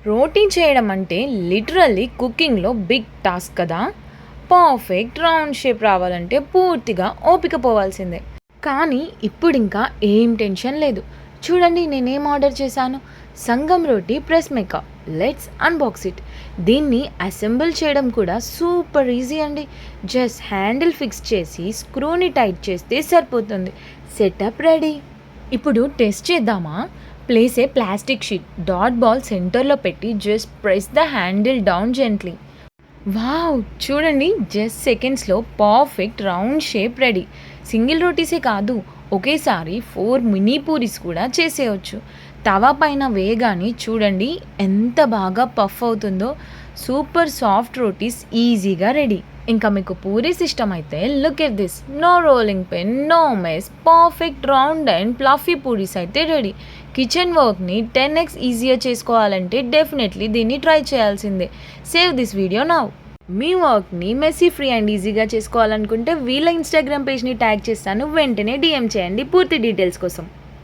రోటీ చేయడం అంటే literally కుకింగ్లో big task కదా. పర్ఫెక్ట్ రౌండ్ షేప్ రావాలంటే పూర్తిగా ఓపిక పోవాల్సిందే. కానీ ఇప్పుడు ఇంకా ఏం టెన్షన్ లేదు. చూడండి నేనేం ఆర్డర్ చేశాను. Sangam roti press maker. Let's unbox it. దీన్ని అసెంబుల్ చేయడం కూడా సూపర్ ఈజీ అండి. జస్ట్ హ్యాండిల్ ఫిక్స్ చేసి స్క్రూని టైట్ చేస్తే సరిపోతుంది. Setup ready. ఇప్పుడు టెస్ట్ చేద్దామా. Place a plastic sheet. Dot ball సెంటర్లో పెట్టి just press the handle down gently. Wow, చూడండి జస్ట్ సెకండ్స్లో perfect round shape ready. Single రోటీసే కాదు, ఒకేసారి 4 మినీ పూరీస్ కూడా చేసేయచ్చు. తవా పైన వేయగానే చూడండి ఎంత బాగా పఫ్ అవుతుందో. సూపర్ సాఫ్ట్ రోటీస్ ఈజీగా రెడీ. ఇంకా మీకు పూరీస్ ఇష్టమైతే look at this. No rolling pin, no mess, perfect round and fluffy puris అయితే రెడీ. కిచెన్ వర్క్ని 10x ఈజీగా చేసుకోవాలంటే డెఫినెట్లీ దీన్ని ట్రై చేయాల్సిందే. Save this video now. మీ వర్క్ని మెస్సీ ఫ్రీ అండ్ ఈజీగా చేసుకోవాలనుకుంటే వీళ్ళ ఇన్స్టాగ్రామ్ పేజ్ని ట్యాగ్ చేస్తాను, వెంటనే DM చేయండి పూర్తి డీటెయిల్స్ కోసం.